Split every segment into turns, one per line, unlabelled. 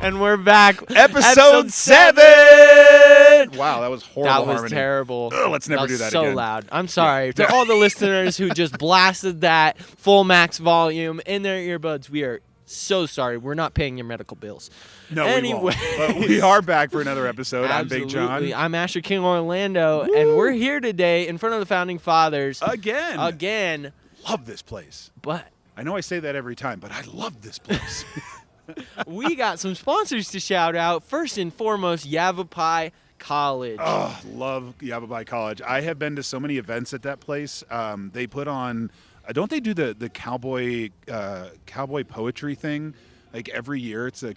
And we're back.
Episode 7! Wow, that was horrible.
That was terrible.
Ugh, let's never do that
so
again.
So loud. I'm sorry. To all the listeners who just blasted that full max volume in their earbuds, we are so sorry. We're not paying your medical bills.
No,
anyway.
we won't. But we are back for another episode. I'm Big Jon.
I'm Asher King Orlando, and we're here today in front of the Founding Fathers. Again.
Love this place.
But
I know I say that every time, but I love this place.
we got some sponsors to shout out. First and foremost, Yavapai College.
Oh, love Yavapai College. I have been to so many events at that place. They put on, don't they do the cowboy poetry thing? Like every year, it's a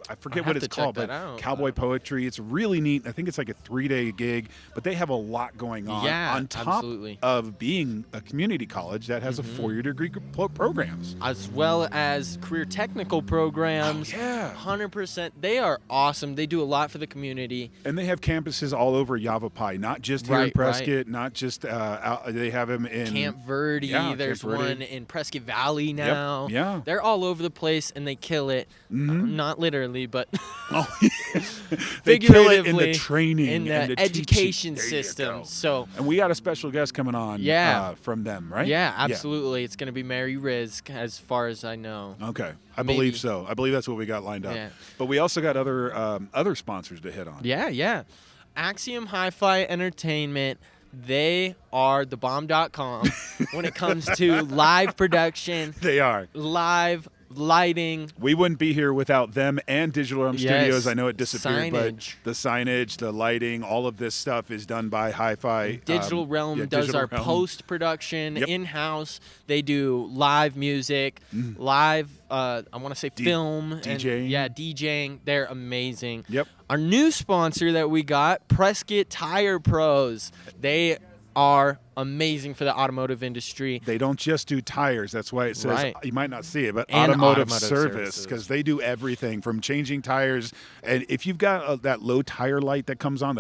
I forget what it's called, but cowboy poetry. It's really neat. I think it's like a 3-day gig, but they have a lot going on.
Yeah,
on top
absolutely.
of being a community college that has a 4-year degree programs,
as well as career technical programs.
Oh, yeah,
100%. They are awesome. They do a lot for the community,
and they have campuses all over Yavapai, not just here in Prescott, not just they have them in
Camp Verde. There's one in Prescott Valley now.
Yep. Yeah,
they're all over the place, and they kill it. Not literally, but
they kill it in the training,
in the education system. So,
and we got a special guest coming on. From them, right?
Yeah, absolutely. It's going to be Mary Rizk, as far as I know.
Okay, I believe so. I believe that's what we got lined up.
Yeah.
But we also got other sponsors to hit on.
Yeah. Axiom Hi-Fi Entertainment. They are the bomb.com when it comes to live production.
They are.
Live lighting.
We wouldn't be here without them and Digital Realm Studios. I know it disappeared, but the signage, the lighting, all of this stuff is done by Hi-Fi.
Digital Realm does our post-production in-house. They do live music, live, I want to say film.
DJing.
And, DJing. They're amazing.
Yep.
Our new sponsor that we got, Prescott Tire Pros. They are amazing for the automotive industry.
They don't just do tires. That's why it says, you might not see it, but
and
automotive service, because they do everything from changing tires. And if you've got that low tire light that comes on,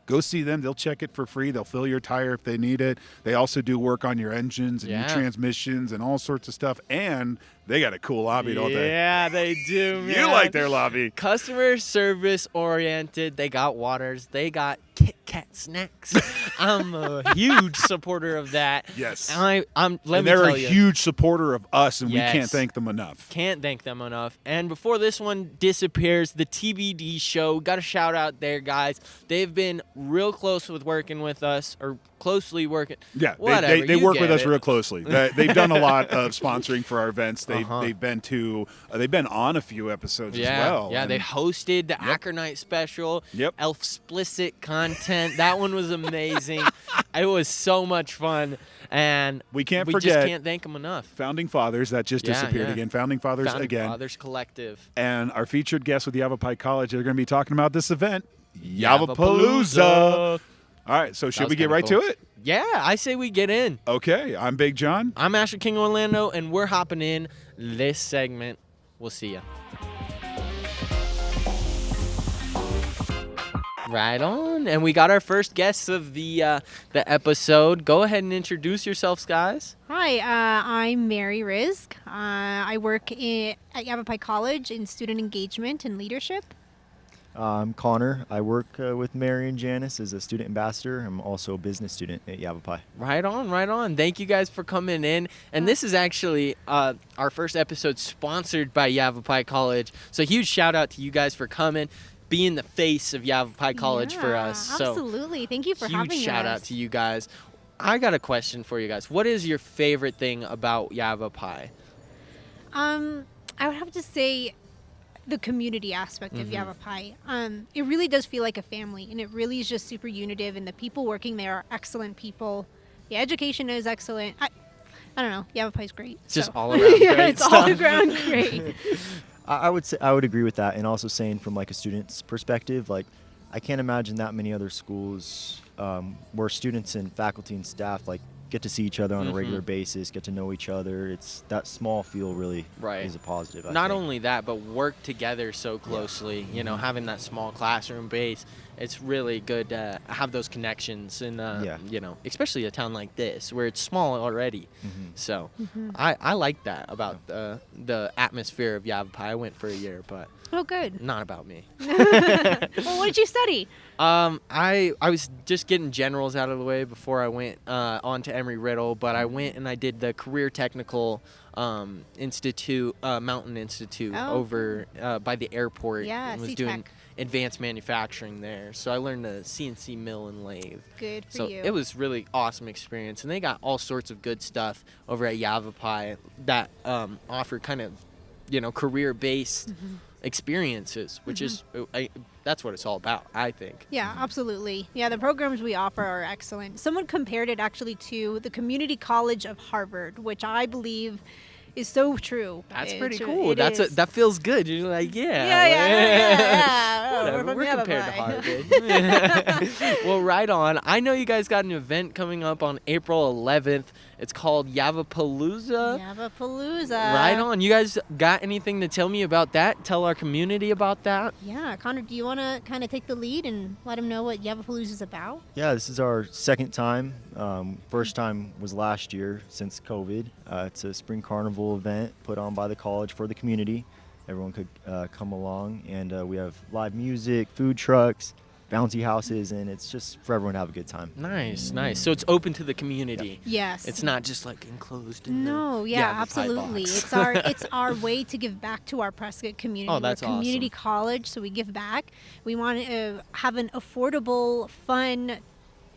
go see them. They'll check it for free. They'll fill your tire if they need it. They also do work on your engines and your transmissions and all sorts of stuff. And they got a cool lobby, don't they?
Yeah, they do, man.
You like their lobby.
Customer service oriented. They got waters. They got Kit Kat snacks. I'm a huge supporter of that.
Yes.
And
they're a huge supporter of us, and we can't thank them enough.
Can't thank them enough. And before this one disappears, the TBD show, got a shout out there, guys. They've been real close with working with us, or closely working.
Yeah,
whatever.
They work with us real closely. They've done a lot of sponsoring for our events. They've been on a few episodes as well.
Yeah, they hosted the Acronite special. Elf-splicit content. That one was amazing. It was so much fun, and we just can't thank them enough.
Founding Fathers, that just disappeared again. Founding Fathers again.
Fathers Collective.
And our featured guest with Yavapai College, they're going to be talking about this event, Yavapalooza. All right, so should we get right to it?
Yeah, I say we get in.
Okay, I'm Big Jon.
I'm Asher King Orlando, and we're hopping in this segment. We'll see ya. Right on. And we got our first guests of the episode. Go ahead and introduce yourselves, guys.
Hi, I'm Mary Rizk. I work at Yavapai College in student engagement and leadership.
I'm Connor. I work with Mary and Janice as a student ambassador. I'm also a business student at Yavapai.
Right on. Thank you guys for coming in. And this is actually our first episode sponsored by Yavapai College. So huge shout out to you guys for coming, being the face of Yavapai College for us.
Absolutely. Thank you for having us.
Huge shout out to you guys. I got a question for you guys. What is your favorite thing about Yavapai?
I would have to say the community aspect of Yavapai. It really does feel like a family, and it really is just super unitive, and the people working there are excellent people. The education is excellent. I don't know. Yavapai's great.
It's just all around great
it's
stuff.
all around great.
I would agree with that, and also saying from like a student's perspective, like I can't imagine that many other schools where students and faculty and staff like get to see each other on a regular basis, get to know each other. It's that small feel really is a positive.
Not only that, but work together so closely, you know, having that small classroom base it's really good to have those connections, and
Yeah.
you know, especially a town like this where it's small already.
Mhm.
So I like that about the atmosphere of Yavapai. I went for a year, but
Oh, good.
not about me.
Well, what did you study?
I was just getting generals out of the way before I went on to Emory-Riddle, but I went and I did the Career Technical Institute, Mountain Institute
Oh.
over by the airport.
Yeah,
and was
C-Tech.
doing advanced manufacturing there. So I learned the CNC mill and lathe.
Good for
So
you.
it was really awesome experience, and they got all sorts of good stuff over at Yavapai that offer kind of, you know, career-based experiences, which is that's what it's all about, I think.
Yeah, absolutely. Yeah, the programs we offer are excellent. Someone compared it actually to the Community College of Harvard, which I believe is so true.
That's
It
pretty
ju-
cool.
it
That's
is.
that feels good. You're like, yeah.
Yeah. Oh,
Whatever.
from
We're compared to
Yavapai.
Harvard. Well, right on. I know you guys got an event coming up on April 11th. It's called Yavapalooza.
Yavapalooza.
Right on. You guys got anything to tell me about that? Tell our community about that?
Yeah, Connor, do you want to kind of take the lead and let them know what Yavapalooza is about?
Yeah, this is our second time. First time was last year since COVID. It's a spring carnival event put on by the college for the community. Everyone could come along, and we have live music, food trucks, bouncy houses, and it's just for everyone to have a good time.
Nice, nice. So it's open to the community.
Yes.
It's not just like enclosed in
No,
the
yeah,
Yavapai
absolutely.
box.
It's our way to give back to our Prescott community.
Oh, that's
We're a community
awesome.
college, so we give back. We want to have an affordable, fun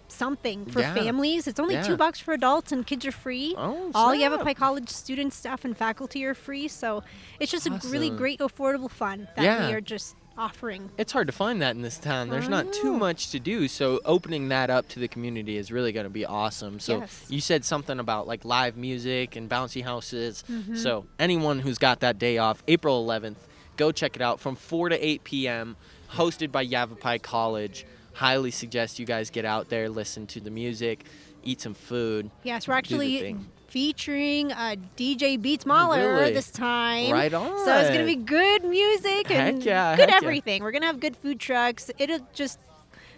something for
Yeah.
families. It's only
Yeah.
$2 for adults, and kids are free.
Oh,
All
snap.
Yavapai College students, staff, and faculty are free. So it's just a really
Awesome.
great, affordable fun that
Yeah.
we are just offering.
It's hard to find that in this town. There's
I
not too
know.
much to do, so opening that up to the community is really going to be awesome. So
Yes.
you said something about like live music and bouncy houses.
Mm-hmm.
So anyone who's got that day off, April 11th, go check it out from 4 to 8 p.m., hosted by Yavapai College. Highly suggest you guys get out there, listen to the music, eat some food.
Yes, we're
the
actually
thing.
featuring DJ Beats Mahler
Really?
this time.
Right on.
So it's going to be good music and
Heck yeah,
good
heck yeah.
everything. We're going to have good food trucks. It'll just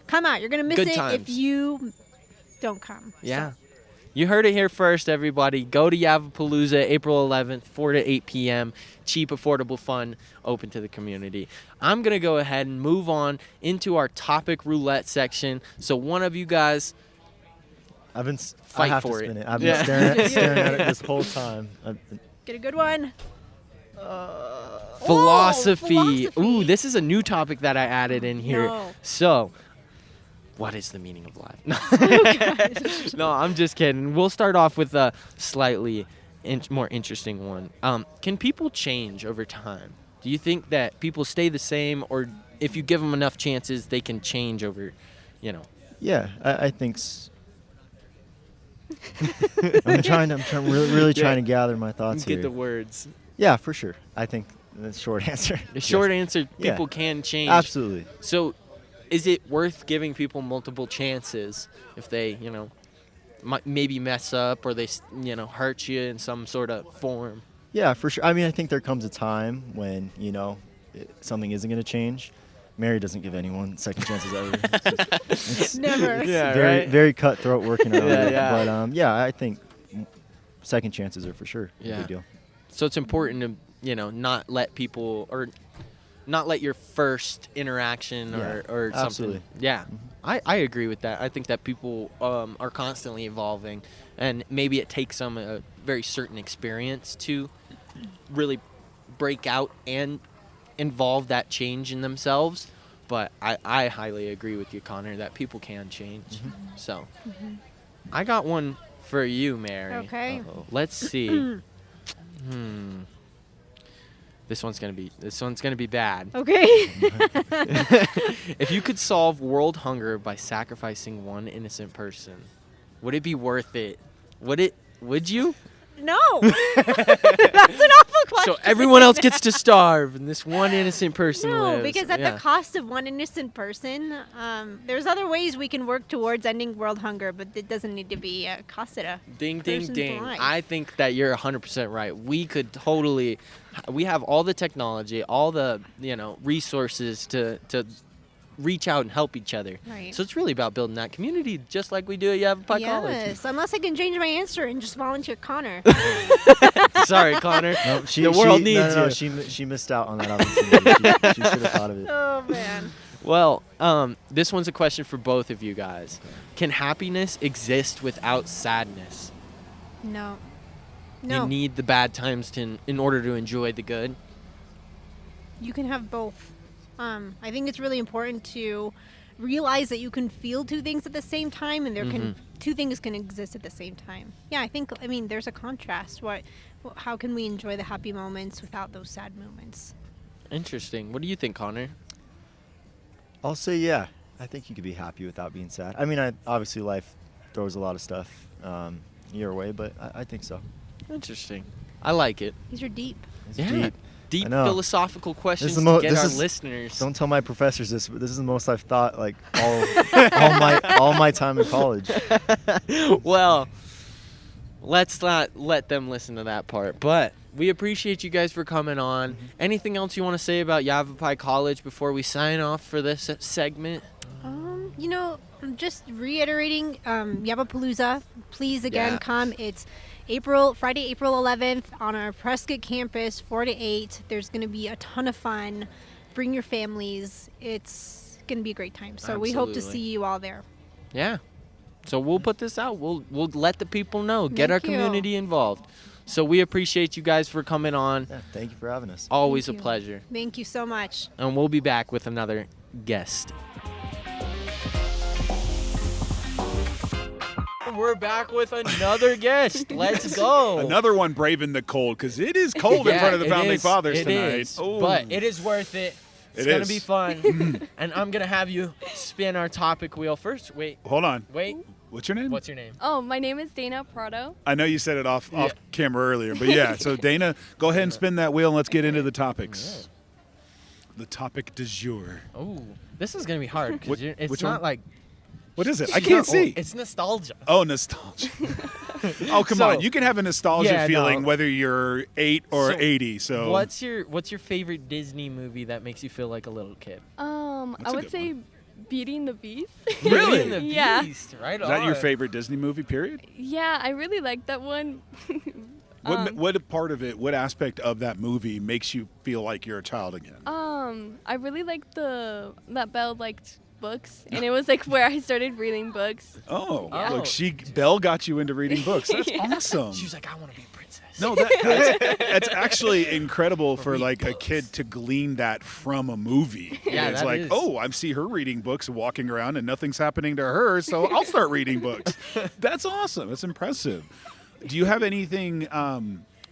come out. You're going to miss
Good
it
times.
if you don't come.
Yeah.
So,
You heard it here first, everybody. Go to Yavapalooza, April 11th, 4 to 8 p.m. Cheap, affordable fun, open to the community. I'm going to go ahead and move on into our topic roulette section. So one of you guys,
I
Fight
have
for
to
it.
spin it. I've been
Yeah.
staring at it this whole time.
get a good one.
philosophy.
philosophy.
Ooh, this is a new topic that I added in here.
No.
So, what is the meaning of life? No, I'm just kidding. We'll start off with a slightly more interesting one. Can people change over time? Do you think that people stay the same, or if you give them enough chances, they can change over, you know?
Yeah, I think. I'm really trying to gather my thoughts
Get
here.
the words.
Yeah, for sure. I think that's the short answer.
The short
Yes.
answer,
Yeah.
people can change.
Absolutely.
So, is it worth giving people multiple chances if they, you know, maybe mess up or they, you know, hurt you in some sort of form?
Yeah, for sure. I mean, I think there comes a time when, something isn't going to change. Mary doesn't give anyone second chances ever. It's
Never.
Yeah,
very,
right?
very cutthroat working around
Yeah,
it.
yeah.
But, I think second chances are for sure a
Yeah.
big deal.
So it's important to, you know, not let people or not let your first interaction or something.
absolutely.
Yeah, I agree with that. I think that people are constantly evolving, and maybe it takes them a very certain experience to really break out and involve that change in themselves. But I highly agree with you, Connor, that people can change. So I got one for you, Mary.
Okay.
Let's see. This one's gonna be bad.
Okay.
If you could solve world hunger by sacrificing one innocent person, would it be worth it? Would you?
No. That's an awful question.
So everyone else gets to starve and this one innocent person
No,
lives.
because at
Yeah.
the cost of one innocent person, there's other ways we can work towards ending world hunger, but it doesn't need to be a cost at a
Ding, ding,
person's
ding.
life.
I think that you're 100% right. We could totally, we have all the technology, all the, you know, resources to reach out and help each other.
Right.
So it's really about building that community, just like we do at Yavapai College.
Yes, unless I can change my answer and just volunteer Connor.
Sorry, Connor.
No,
The world needs
no,
you.
She missed out on that opportunity. She should have thought of it.
Oh, man.
Well, this one's a question for both of you guys. Can happiness exist without sadness?
No.
You need the bad times in order to enjoy the good.
You can have both. I think it's really important to realize that you can feel two things at the same time, and two things can exist at the same time. Yeah, I mean, there's a contrast. How can we enjoy the happy moments without those sad moments?
Interesting. What do you think, Connor?
I'll say yeah. I think you could be happy without being sad. I mean, obviously life throws a lot of stuff your way, but I think so.
Interesting. I like it.
These are deep.
It's
Yeah. Deep
I know.
philosophical questions
This is
to get our listeners.
Don't tell my professors this, but this is the most I've thought like all my time in college.
Well, let's not let them listen to that part. But we appreciate you guys for coming on. Anything else you want to say about Yavapai College before we sign off for this segment?
Just reiterating, Yavapalooza, please again
Yeah.
come. It's Friday, April 11th on our Prescott campus, 4 to 8. There's going to be a ton of fun. Bring your families. It's going to be a great time. So we hope to
Absolutely.
see you all there.
Yeah. So we'll put this out. We'll let the people know. Get our
Thank you.
community involved. So we appreciate you guys for coming on.
Yeah, thank you for having us.
Always
Thank
a
you.
pleasure.
Thank you so much.
And we'll be back with another guest. We're back with another guest. Let's go.
Another one braving the cold, because it is cold in
Yeah,
front of the
it
Founding
is.
Fathers
It
tonight.
is.
Oh.
But it is worth it. It's
It
going to
is.
be fun. And I'm going to have you spin our topic wheel first. Wait.
Hold on.
What's
your name?
What's your name?
Oh, my name is Dana Prado.
I know you said it off camera earlier, but yeah. So Dana, go ahead and spin that wheel and let's get into the topics. The topic du jour.
Oh, this is going to be hard because it's
which
not
one?
like...
What is it? I can't see.
It's nostalgia.
Oh, nostalgia. Oh, come
So-
on. You can have a nostalgia
Yeah,
feeling
no.
whether you're 8 or
So
80. So
What's your favorite Disney movie that makes you feel like a little kid?
I
a
would
good
say Beauty and the Beast.
Really?
Beauty and the
Yeah.
Beast. Right
is that your
on.
favorite Disney movie, period?
Yeah, I really like that one.
What part of it, what aspect of that movie makes you feel like you're a child again?
I really liked that Belle liked books, and it was like where I started reading books.
Oh,
Yeah.
look, Belle got you into reading books. That's awesome.
She was like, I want to be a princess.
No, that's actually incredible for like a kid to glean that from a movie.
Yeah,
It's
that
like,
is.
oh, I see her reading books and walking around and nothing's happening to her, so I'll start reading books. That's awesome. That's impressive. Do you have anything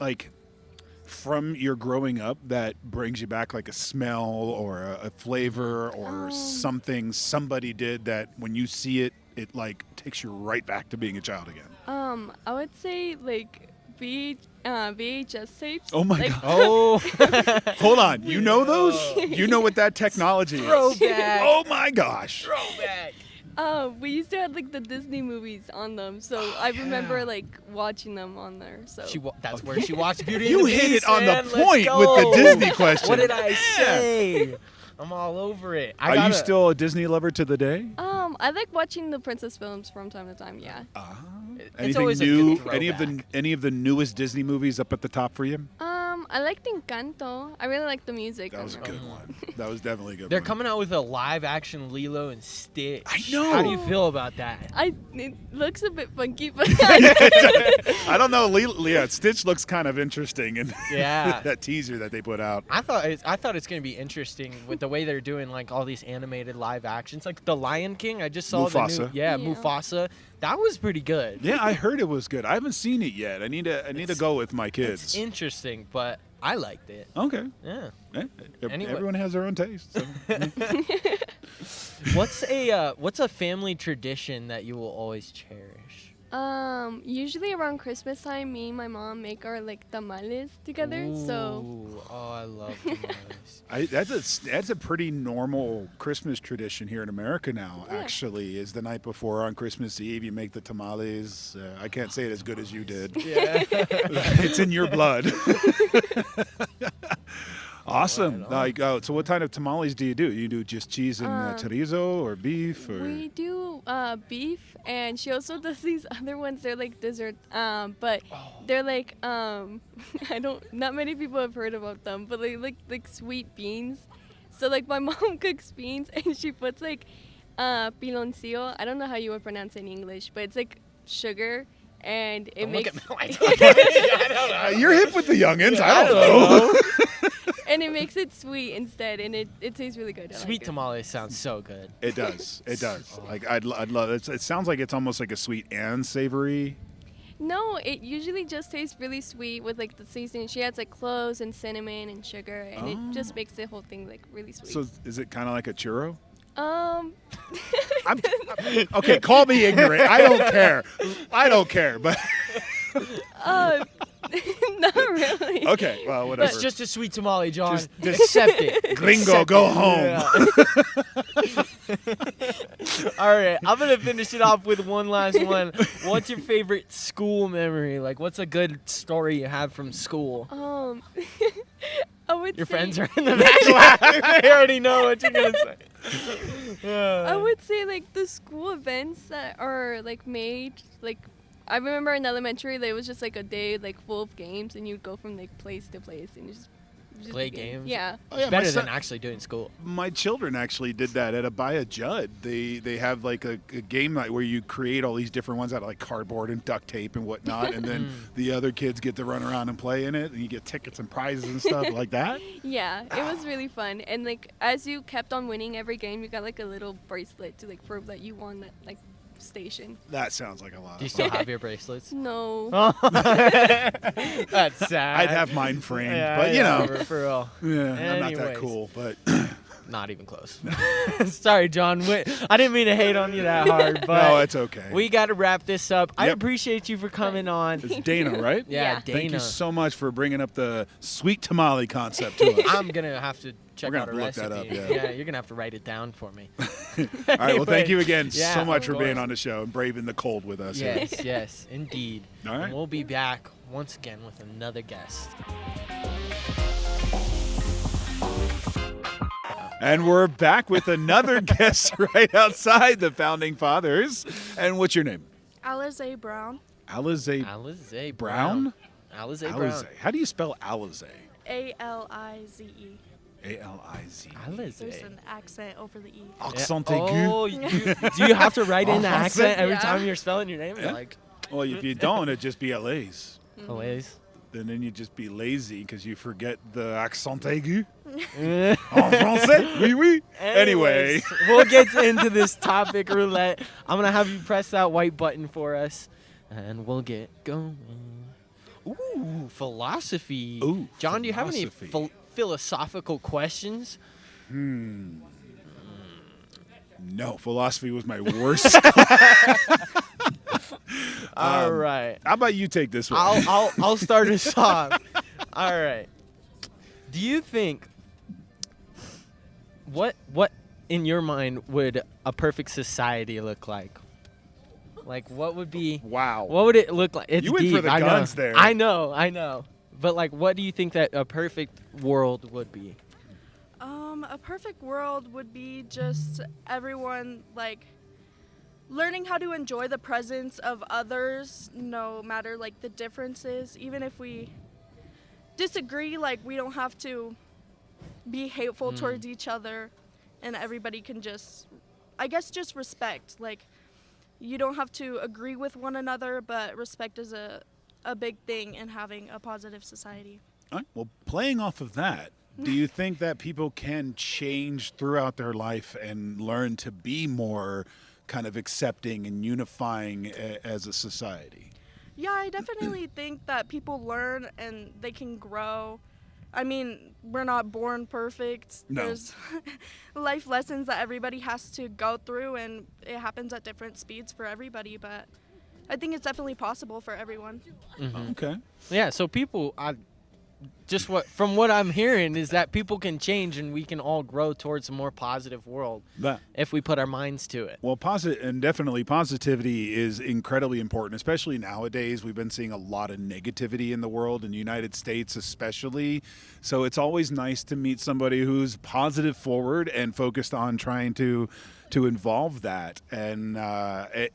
like from your growing up that brings you back, like a smell or a flavor or something somebody did that when you see it, it like takes you right back to being a child again?
I would say like VHS tapes.
Oh my
like,
God.
Oh.
Hold on. You know those? You know what that technology is?
Throwback.
Oh my gosh.
Throwback.
We used to have like the Disney movies on them, so I remember like watching them on there. So
That's where she watched Beauty
You
and the
hit
Beast,
it on the
man. Let's
point
go.
with the Disney question.
What did I
Yeah.
say? I'm all over it.
Are you still a Disney lover to the day?
I like watching the princess films from time to time. Yeah.
It's
Anything
always a
new?
good
Any of the newest Disney movies up at the top for you?
I liked Encanto. I really like the music.
That was a
on there.
good one. That was definitely a good
They're
one.
coming out with a live action Lilo and Stitch.
I know.
How do you feel about that?
It looks a bit funky, but
I don't know. Yeah, Stitch looks kind of interesting, and
Yeah.
that teaser that they put out.
I thought it's gonna be interesting with the way they're doing like all these animated live actions, like The Lion King. I just saw the
Mufasa.
new, Mufasa. That was pretty good.
Yeah, I heard it was good. I haven't seen it yet. I need to go with my
It's
kids.
interesting, but I liked it.
Okay.
Yeah. Anyway.
Everyone has their own taste. So.
What's a family tradition that you will always cherish?
usually around Christmas time, me and my mom make our like tamales together. So
Ooh, oh, I love tamales.
That's a pretty normal Christmas tradition here in America now.
Yeah.
Actually, is the night before on Christmas Eve you make the tamales. I can't say it as good as you did.
Yeah.
It's in your blood. Awesome.
Right on.
So what kind of tamales do? You do just cheese and chorizo or beef? Or?
We do beef, and she also does these other ones. They're like dessert, but they're like not many people have heard about them, but they look like sweet beans. So like my mom cooks beans, and she puts like piloncillo. I don't know how you would pronounce it in English, but it's like sugar, and it makes.
Look at me. I don't know.
You're hip with the youngins.
Yeah,
I don't know.
And it makes it sweet instead, and it tastes really good. I
Sweet
like it.
tamales sounds so good.
It does. It does. Like I'd love it. It sounds like it's almost like a sweet and savory.
No, it usually just tastes really sweet with like the seasoning. She adds like cloves and cinnamon and sugar, and it just makes the whole thing like really sweet.
So is it kind of like a churro?
Okay,
call me ignorant. I don't care. But
not really.
okay, well, whatever.
It's just a sweet tamale, John.
Just
Accept it.
Gringo, go home.
Yeah. All right, I'm gonna finish it off with one last one. What's your favorite school memory? Like, what's a good story you have from school?
I would
Your
say,
friends are in the back laughing. They already know what you're gonna say.
I would say like the school events that are like made like. I remember in elementary, there was just like a day like full of games, and you'd go from like place to place and just
Play
do
games?
Yeah.
Oh, yeah,
Better than actually doing school.
My children actually did that at Abaya Judd. They have like a game night where you create all these different ones out of like cardboard and duct tape and whatnot, and then the other kids get to run around and play in it, and you get tickets and prizes and stuff like that.
Yeah, it was really fun, and like as you kept on winning every game, you got like a little bracelet to like prove that you won that like station.
That sounds like a lot
Do you
of
still
fun.
have your bracelets?
No.
That's sad.
I'd have mine framed,
Yeah,
but you know,
for real.
yeah, I'm not that
Anyways.
cool, but
Not even close. Sorry, John. I didn't mean to hate on you that hard, but
no, it's okay.
we got to wrap this up. I
Yep.
appreciate you for coming on.
It's Dana, right?
Yeah,
Yeah.
Dana.
Thank you so much for bringing up the sweet tamale concept to us.
I'm gonna have to check
We're
out
gonna
a
look that
recipe.
up, yeah.
You're gonna have to write it down for me.
All right, well, thank you again
Yeah,
so much
of
for being
course.
on the show and braving the cold with us. here.
Yes, yes, indeed.
All right.
And we'll be back once again with another guest.
And we're back with another guest right outside the Founding Fathers. And what's your name?
Alize Brown.
Alize
Alize
Brown?
Alize Brown.
Alize. How do you spell Alize?
Alize.
A-L-I-Z.
There's
Alize.
an accent over the E.
Accent
Yeah.
aigu.
Oh, do you have to write in the
En français?
accent every
Yeah.
time you're spelling your name?
Yeah.
Like,
Well, if you don't, it'd just be Alize.
Alize.
Then you'd just be lazy because you forget the accent aigu.
Anyways,
En français? Oui, oui. Anyway.
we'll get into this topic roulette. I'm going to have you press that white button for us, and we'll get going. Ooh, philosophy.
Ooh,
John, do you have any
philosophy.
philosophical questions?
No, philosophy was my worst.
All right.
How about you take this one?
I'll start us off. All right. Do you think what in your mind would a perfect society look like? Like what would be
Wow.
what would it look like? It's
You went for
deep.
the
I know.
guns there.
I know. But like what do you think that a perfect world would be?
A perfect world would be just everyone like learning how to enjoy the presence of others, no matter like the differences. Even if we disagree, like we don't have to be hateful towards each other, and everybody can just, I guess, just respect. Like you don't have to agree with one another, but respect is a big thing in having a positive society.
All right, well, playing off of that, do you think that people can change throughout their life and learn to be more kind of accepting and unifying as a society?
Yeah, I definitely think that people learn and they can grow. I mean, we're not born perfect.
No.
There's life lessons that everybody has to go through, and it happens at different speeds for everybody, but I think it's definitely possible for everyone.
Okay.
Yeah, so people just from what I'm hearing is that people can change and we can all grow towards a more positive world if we put our minds to it.
Well, definitely positivity is incredibly important, especially nowadays. We've been seeing a lot of negativity in the world, in the United States especially. So it's always nice to meet somebody who's positive forward and focused on trying to involve that. And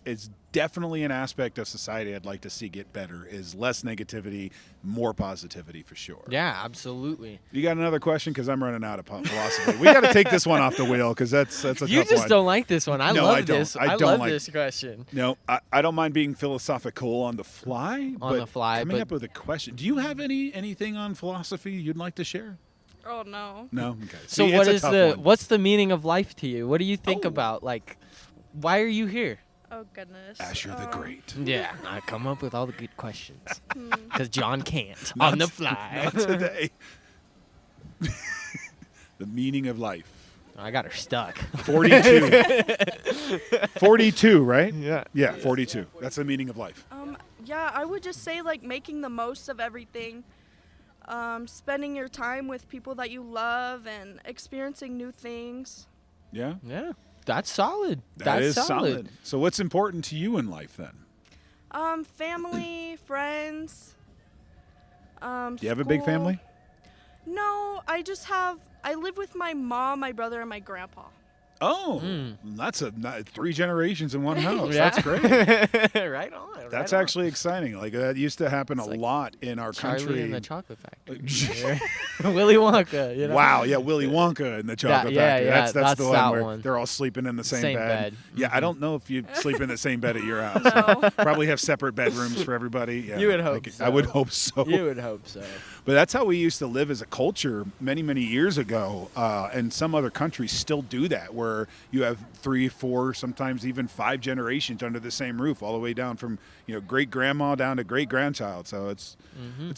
it's definitely an aspect of society I'd like to see get better, is less negativity, more positivity for sure.
Yeah, absolutely.
You got another question? Because I'm running out of philosophy. We got to take this one off the wheel because that's a tough one.
You just don't like this one. I
No,
love
I don't.
this.
I
I
don't
love
like-
this question.
No, I don't mind being philosophical on the fly. Coming
but
up with a question. Do you have anything on philosophy you'd like to share?
Oh no.
No. Okay.
So
See,
what
it's
is
a tough one.
what's the meaning of life to you? What do you think
Oh.
about? Like, why are you here?
Oh goodness.
Asher the Great?
Yeah, I come up with all the good questions because John can't
Not
on the fly.
Not today. The meaning of life.
I got her stuck.
42. 42, right?
Yeah.
Yeah, 42. That's the meaning of life.
Yeah, I would just say like making the most of everything. Spending your time with people that you love and experiencing new things.
Yeah?
Yeah, that's solid.
That
That's
is solid. So what's important to you in life then?
Family, friends.
Do you have a big
school.
family?
No, I live with my mom, my brother, and my grandpa.
Oh, that's 3 generations in one house.
Yeah.
That's great.
Right on.
That's
right on.
actually exciting. Like that used to happen a
like
lot in our
Charlie
country.
and the Chocolate Factory. Willy Wonka. You know?
Wow, yeah, Willy Wonka and the Chocolate
yeah,
Factory.
yeah,
That's
that's
the
that
one where
one.
they're all sleeping in the same
Same
bed.
bed.
Yeah, I don't know if you sleep in the same bed at your house.
No.
Probably have separate bedrooms for everybody. Yeah,
You would hope
I would
so.
hope so.
You would hope so.
But that's how we used to live as a culture many, many years ago. And some other countries still do that, where you have 3, 4, sometimes even 5 generations under the same roof, all the way down from great grandma down to great grandchild. So it's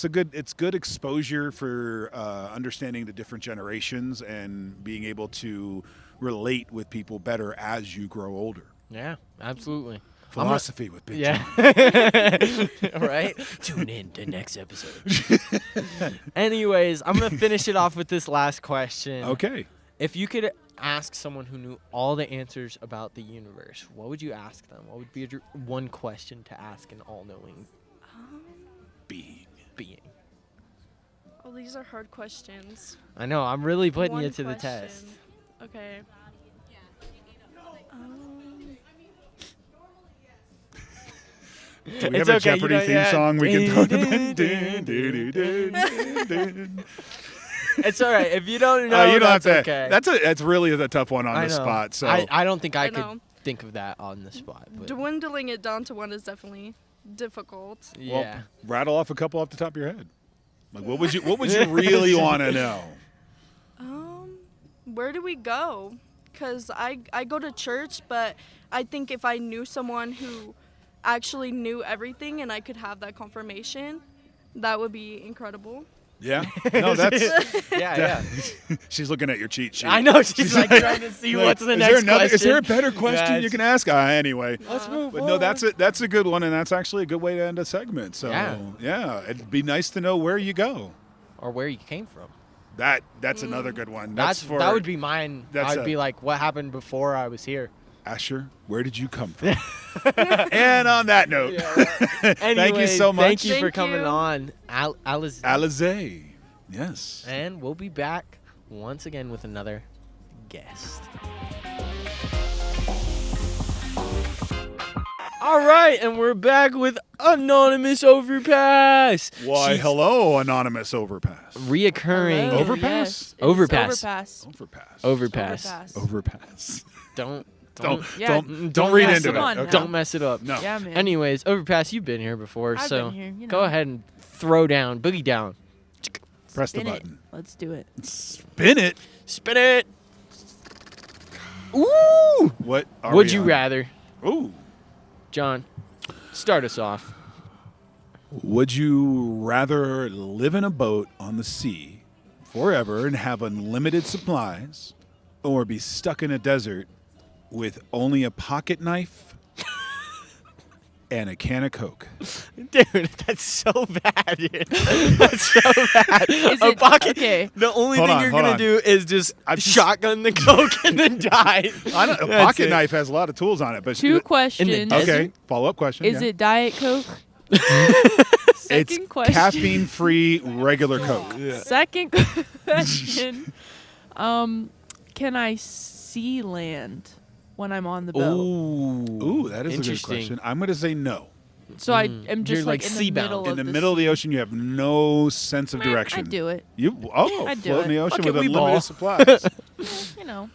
good exposure for understanding the different generations and being able to relate with people better as you grow older.
Yeah, absolutely.
Philosophy with Big Jon.
Right? Tune in to next episode. Anyways, I'm going to finish it off with this last question.
Okay.
If you could ask someone who knew all the answers about the universe, what would you ask them? What would be your one question to ask an all-knowing being?
Oh, these are hard questions.
I know. I'm really putting
One
you to the
question.
test.
Okay.
Do we have
It's
a
okay, you
Jeopardy
know,
theme
yeah.
song we can talk about?
It's all right. If you don't know,
You don't have
that's
to.
okay.
That's really a tough one on
I
the
know.
spot. So
I don't think I
I
could
know.
think of that on the spot. But
Dwindling it down to one is definitely difficult.
well,
yeah.
rattle off a couple off the top of your head. Like what would you really want to know?
Where do we go? Because I go to church, but I think if I knew someone who actually knew everything and I could have that confirmation, that would be incredible.
Yeah. No, that's.
Yeah.
She's looking at your cheat sheet.
I know. She's like trying to see what's the next question.
Is there a better question
Yeah,
you can ask? Anyway.
Let's move
But no, that's a good one, and that's actually a good way to end a segment. So
Yeah.
it'd be nice to know where you go.
Or where you came from.
That's another good one. That
would be mine. I'd be like, what happened before I was here?
Asher, where did you come from? And on that note, thank you
Anyways,
so much.
Thank you for
Thank
coming
you.
on, Alice.
Alizé. Yes.
And we'll be back once again with another guest. All right, and we're back with Anonymous Overpass.
Why,
She's
hello, Anonymous Overpass.
reoccurring.
Hello.
Overpass?
Yes, it's
Overpass.
Overpass.
Overpass.
Overpass.
Overpass.
Don't
Yeah,
don't read
mess
into
it
it.
Come on
Okay.
Don't mess it up.
No.
Yeah, man.
Anyways, Overpass, you've been here before,
I've
so
been here, you
go
know.
ahead and throw down, boogie down.
Press the
Spin it.
button.
Let's do it.
Spin it.
Spin it. Ooh!
What are
Would
we
you
on?
rather,
Ooh.
John? Start us off.
Would you rather live in a boat on the sea forever and have unlimited supplies, or be stuck in a desert with only a pocket knife and a can of Coke.
Dude, that's so bad, dude. That's so bad.
Is
A
it
pocket.
okay?
The only
Hold
thing
on,
you're
hold
gonna
on.
do is just shotgun the Coke and then die.
I don't, a
That's
pocket
it.
knife has a lot of tools on it, but
Two questions.
desert?
okay. Follow-up question.
Is
yeah.
it Diet Coke?
It's
Second question.
caffeine-free regular Coke.
Second question. Can I see land when I'm on the boat?
Ooh, that is a good
Interesting.
question. I'm going to say no.
So I am just
You're,
like,
like,
in the
seabound.
middle
In
of
the middle of the ocean, you have no sense of direction.
I do it.
You
I'd do
float in
it.
the ocean
Fuck
with
it, we
unlimited
ball.
supplies.
You know,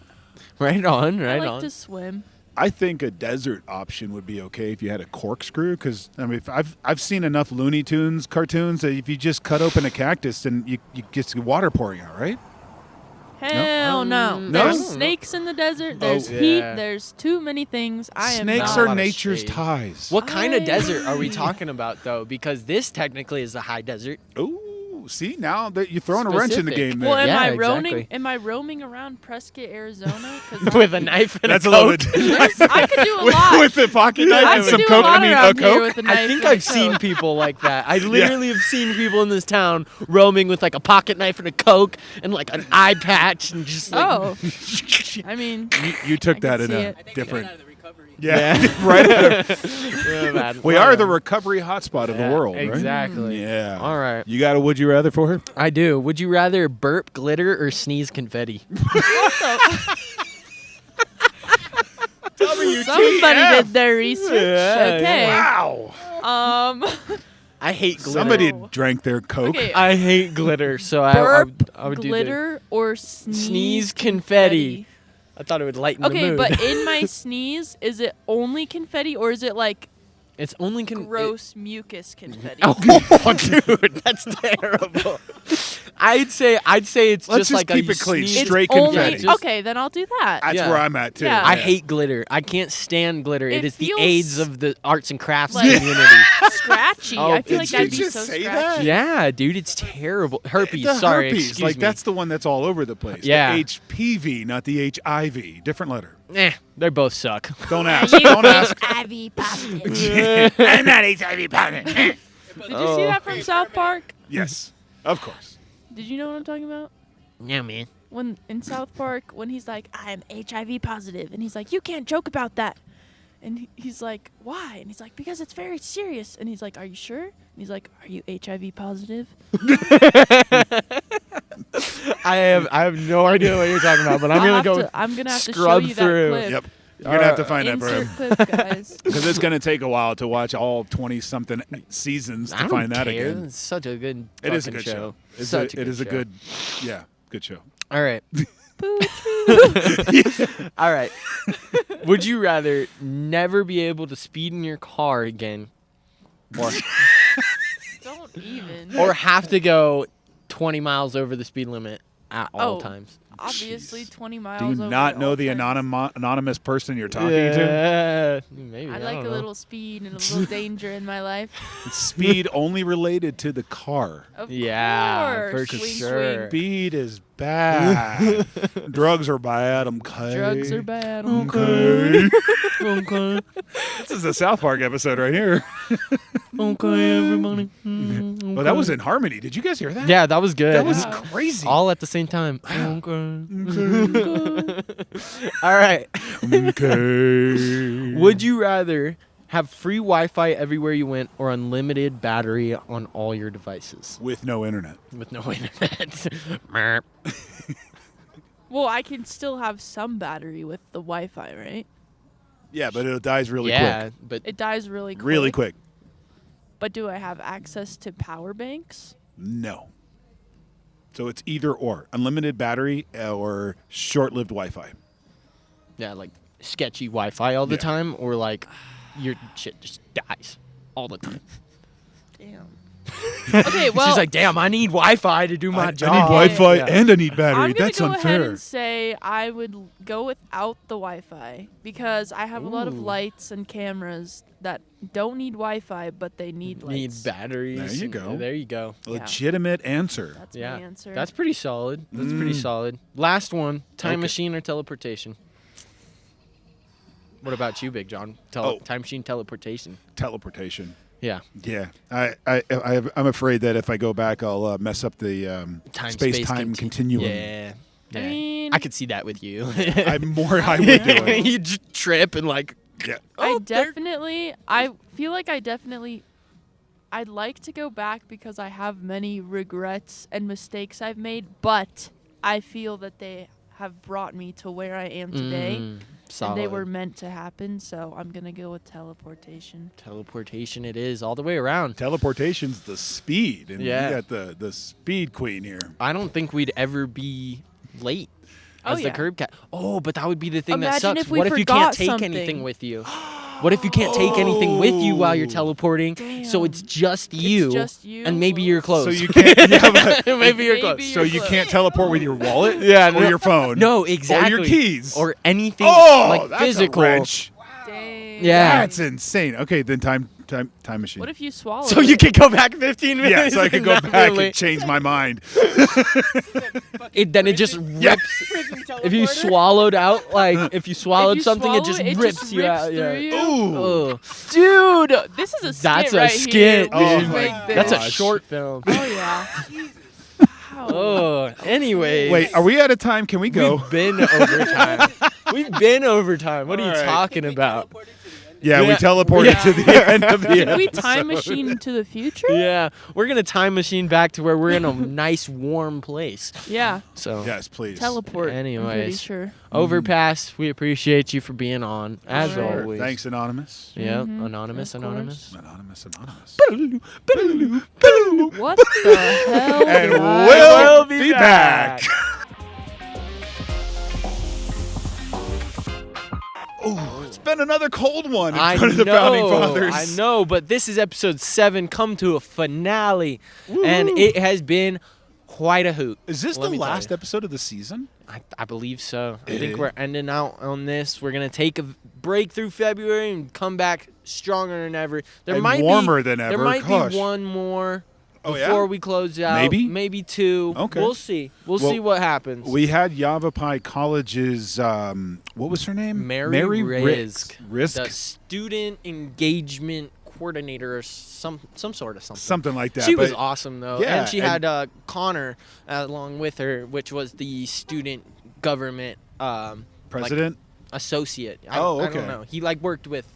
Right on,
I
right
like
on.
to swim.
I think a desert option would be okay if you had a corkscrew, because I mean, if I've seen enough Looney Tunes cartoons that if you just cut open a cactus, then you get some water pouring out, right?
Hell no.
No?
There's snakes in the desert. There's
Oh,
heat.
yeah.
There's too many things. I am
Snakes
not.
a
are
lot of
nature's
shade.
ties.
What kind of desert are we
I-
talking about, though? Because this technically is a high desert.
Ooh, see now that you're throwing a wrench in the
Specific.
game there.
Well, am
Yeah,
I
exactly.
roaming? Am I roaming around Prescott, Arizona? 'Cause
With a knife and
That's
a
a little
Coke.
bit.
I could do a lot.
with the pocket knife
I
and
could
some
do
Coke.
a lot
I mean, a
around here
Coke.
with a knife
I think
and a
I've seen
Coke.
people like that. I literally have seen people in this town roaming with like a pocket knife and a Coke and like an eye patch and just like.
Oh, I mean,
You took
I
that
can
in
see
a
it.
different.
Yeah.
right. Out of,
Yeah, man.
we are the recovery hotspot of the
Yeah,
world, right?
exactly.
Yeah.
All right.
You got a would you rather for her?
I do. Would you rather burp glitter or sneeze confetti?
somebody did their research.
Yeah,
Okay.
Wow.
I
hate glitter.
Somebody
No.
drank their Coke.
Okay.
I hate glitter, so
Burp,
I would do
glitter or
Sneeze confetti. I thought it would lighten the
Okay,
mood.
but in my sneeze, is it only confetti or is it like
it's only
gross mucus confetti?
Oh, dude, that's terrible. I'd say it's
Let's just
like
keep
a
it clean.
sneeze-
It's
Straight
only-
confetti.
Okay, then I'll do that.
That's
Yeah.
where I'm at too.
Yeah.
I hate glitter. I can't stand glitter.
It
It is the
feels
AIDS of the arts and crafts
like-
community.
Scratchy.
Oh,
I feel like
did
that'd
you
be
just
so
say
scratchy.
that?
Yeah, dude, it's terrible. Herpes.
The
Sorry,
herpes,
excuse
like
me.
that's the one that's all over the place.
Yeah.
The HPV, not the HIV. Different letter.
They both suck.
Don't ask. Don't ask.
HIV positive.
I'm not HIV positive.
Did you see that from South Park?
Yes, of course.
Did you know what I'm talking about?
Yeah, man.
When in South Park, when he's like, I'm HIV positive, and he's like, you can't joke about that. And he's like, why? And he's like, because it's very serious. And he's like, are you sure? And he's like, are you HIV positive?
I have no idea what you're talking about, but I'm gonna go.
I'm gonna have to show
scrub
you
through.
that clip.
Yep. You're gonna have to find that for
Insert
him
clip, guys.
because it's gonna take a while to watch all 20-something seasons
I
to
don't
find that
care.
again.
It's such a good.
It is a
fucking
good show. It's
Such
it is a
show.
good, yeah, good show.
All right. All right. Would you rather never be able to speed in your car again, or
Don't even.
or have to go 20 miles over the speed limit at all
Oh.
times?
Obviously,
Jeez.
20 miles.
Do you
over
not
at
know
all
the
times.
anonymous person you're talking to?
Yeah, maybe.
I
I
like
don't
a
know.
little speed and a little danger in my life.
Speed only related to the car.
Of
Yeah,
course.
for
Swing,
sure.
swing.
Speed is bad. Drugs are bad. Okay.
Drugs are bad.
Okay.
Okay.
This is a South Park episode right here.
Okay, everybody.
Well, that was in harmony. Did you guys hear that?
Yeah, that was good.
That was
Wow.
crazy.
all at the same time. Okay. All right.
Okay.
Would you rather have free Wi-Fi everywhere you went or unlimited battery on all your devices
With no internet.
with no internet? Merp.
Well, I can still have some battery with the Wi-Fi, right?
Yeah, but it dies really
yeah,
quick.
but
It dies really quick.
Really quick.
But do I have access to power banks?
No. So it's either or. Unlimited battery or short-lived Wi-Fi.
yeah, like sketchy Wi-Fi all the
Yeah.
time, or like your shit just dies all the time.
Damn. Okay, well,
She's like, damn, I need Wi-Fi to do my
I
job.
need Wi-Fi
Yeah.
and I need battery.
I'm gonna
That's
go
unfair.
ahead and say I would go without the Wi-Fi because I have a lot of
Ooh.
lights and cameras that don't need Wi-Fi, but they need lights.
Need batteries.
There you go.
There you go.
Legitimate answer.
That's
Yeah,
my answer.
that's pretty solid. That's pretty solid. Last one: time
Okay.
machine or teleportation? What about you, Big Jon? Time machine teleportation.
Teleportation.
Yeah.
Yeah, I'm afraid that if I go back, I'll mess up the space-time continuum.
Yeah.
I mean,
I could see that with you.
I would do it.
You just trip and like.
Yeah.
I feel like I'd like to go back because I have many regrets and mistakes I've made, but I feel that they have brought me to where I am today. And they were meant to happen, so I'm going to go with teleportation.
Teleportation it is, all the way around.
Teleportation's the speed, and
Yeah.
we got the speed queen here.
I don't think we'd ever be late as the
yeah.
curb cat. Oh, but that would be the thing that
Imagine
sucks.
if we
What if you can't
forgot
take
something?
anything with you? What if you can't take anything with you while you're teleporting? So
Damn.
it's just you,
just you,
and maybe your clothes.
So you can't.
maybe your
Maybe
clothes.
So you can't teleport with your wallet?
Yeah,
Or
no.
your phone?
No, exactly.
Or your keys?
Or anything like
that's
physical.
a wrench.
Dang.
Yeah.
That's insane. Okay, then time machine.
What if you swallow
So you
it?
could go back 15 minutes.
Yeah, so I could go
and
back
definitely-
and change my mind.
Then it just rips. If you swallowed out, like if you swallowed something, it
swallow
just
it
rips
just
you
rips
out.
through
Yeah.
you?
Ooh.
Oh,
Dude, this is a skit
that's a
right
skit.
here. We
Oh
should
my
make this.
that's a
gosh.
short film.
Oh, yeah. Wow.
Oh, anyway.
Wait, are we out of time? Can we go?
We've been overtime. We've been overtime. What are you
All right.
talking about?
Yeah, we
Yeah.
teleported
Yeah.
to the end of the
Can we
episode.
time machine into the future?
Yeah, we're gonna time machine back to where we're in a nice warm place.
Yeah.
So
Yes, please.
Teleport. I'm pretty
Anyways.
sure.
Overpass, we appreciate you for being on as
All right.
always.
Thanks, Anonymous.
Yeah,
Mhm,
anonymous,
of
anonymous.
Anonymous.
What the hell?
And
guys?
we'll be back. Oh, it's been another cold one in
I
front of the Founding Fathers.
I know, but this is episode 7, come to a finale, and it has been quite a hoot.
Is this
Let
the
me tell
last
you.
episode of the season?
I believe so. I
Eh.
think we're ending out on this. We're gonna take a break through February and come back stronger than ever. There
And
might
warmer
be,
than ever.
There might
Gosh.
be one more
Oh, yeah?
before we close out.
Maybe?
2.
Okay.
We'll see. We'll
Well,
see what happens.
We had Yavapai College's, what was her name?
Mary
Risk.
the student engagement coordinator or some sort of something.
Something like that.
She was
but-
awesome though,
Yeah,
and she
and-
had Connor along with her, which was the student government
President?
associate. I
Oh,
don't
okay.
know. He worked with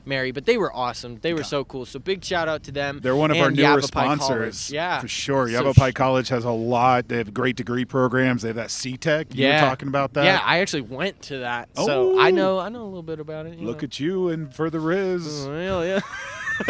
Mary, but they were awesome. They were so cool. So big shout out to them.
They're one of our
and
newer
Yavapai
sponsors.
College. Yeah,
For sure.
So
Yavapai College has a lot. They have great degree programs. They have that C-Tech. You were talking about that?
Yeah, I actually went to that, so
Oh.
I know a little bit about it.
Look at you and for the Riz.
Well, yeah.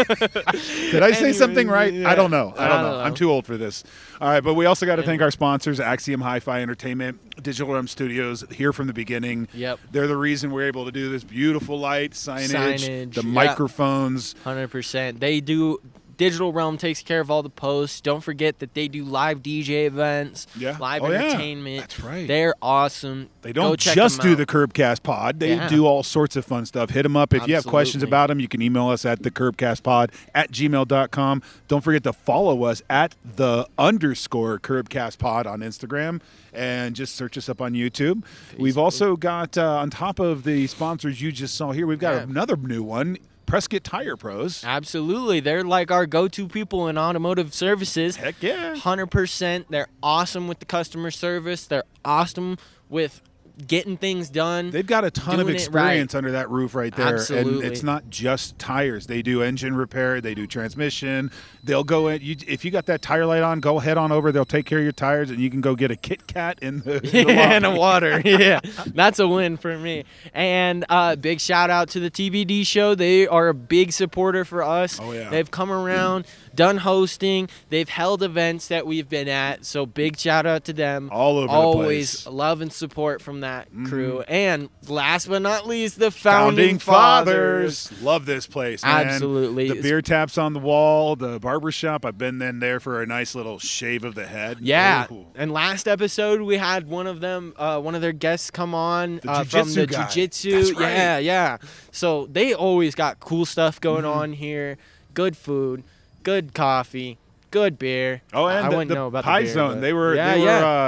Did I say something right?
yeah.
I don't know. I don't
don't
know.
know.
I'm too old for this. All right, but we also got to thank our sponsors, Axiom Hi-Fi Entertainment, Digital Realm Studios, here from the beginning.
Yep.
They're the reason we're able to do this beautiful light, signage, the
yeah.
microphones.
100%. They do. Digital Realm takes care of all the posts. Don't forget that they do live DJ events,
Yeah.
live
Oh, yeah.
entertainment.
That's right.
They're awesome.
They
Go
don't
check
just
them
do
out.
the Curbcast Pod. They
Yeah.
do all sorts of fun stuff. Hit them up. If you have questions
Absolutely.
about them, you can email us at thecurbcastpod@gmail.com. Don't forget to follow us at _curbcastpod on Instagram, and just search us up on YouTube. We've also got, on top of the sponsors you just saw here, we've got
Yeah.
another new one, Prescott Tire Pros.
Absolutely. They're like our go-to people in automotive services.
Heck yeah.
100%. They're awesome with the customer service. They're awesome with getting things done.
They've got a ton of
Doing it
experience under that roof right there.
Absolutely.
And it's not just tires. They do engine repair. They do transmission. They'll go in. If you got that tire light on, go head on over. They'll take care of your tires, and you can go get a Kit Kat in the, in the
and a
lobby.
water. Yeah, that's a win for me. And big shout out to the TBD show. They are a big supporter for us.
Oh, yeah.
They've come around, done hosting. They've held events that we've been at. So big shout out to them.
All over the
Always
place.
love and support from that crew. And last but not least, the
Founding
founding fathers.
Love this place, man.
Absolutely.
The beer taps on the wall, the barber shop. I've been in there for a nice little shave of the head.
Yeah,
Ooh.
and last episode we had one of them, one of their guests come on
The
from the
jujitsu guy.
jiu-jitsu.
That's right.
Yeah, yeah. So they always got cool stuff going
Mm-hmm.
on here. Good food, good coffee, good beer.
Oh, and
I
the,
wouldn't
the
know about
Pie
the beer,
Zone.
but-
They were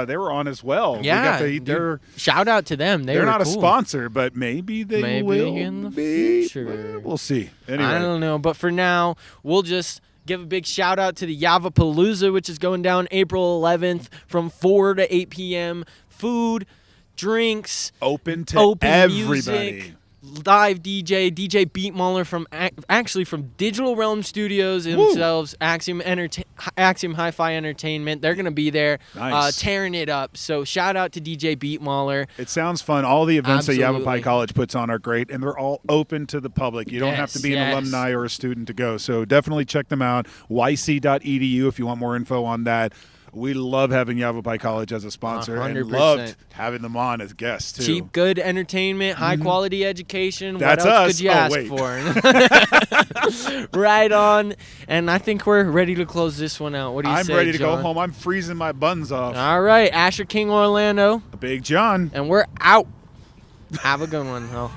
they were on as well. We
Yeah,
got to eat
dude,
their.
shout out to them.
They're
were
not a
cool.
sponsor, but maybe they
Maybe
will
in the
be.
future.
We'll see. Anyway,
I don't know, but for now, we'll just give a big shout out to the Yavapalooza, which is going down April 11th from 4 to 8 p.m. Food, drinks,
open to
open
everybody.
music, live DJ Beat Mauler from actually from Digital Realm Studios themselves, Axiom Hi-Fi Entertainment. They're gonna be there,
Nice.
tearing it up. So shout out to DJ Beat Mauler.
It sounds fun. All the events that
Absolutely.
Yavapai College puts on are great, and they're all open to the public. You don't have to be an
Yes.
alumni or a student to go. So definitely check them out. yc.edu if you want more info on that. We love having Yavapai College as a sponsor, and
100%.
loved having them on as guests too.
Cheap, good entertainment, high quality education.
That's
what else
us.
could you
Oh,
ask
wait.
for? Right on. And I think we're ready to close this one out. What do you
I'm
say,
ready to go
John?
home. I'm freezing my buns off.
All right, Asher King Orlando,
Big Jon.
and we're out. Have a good one, though.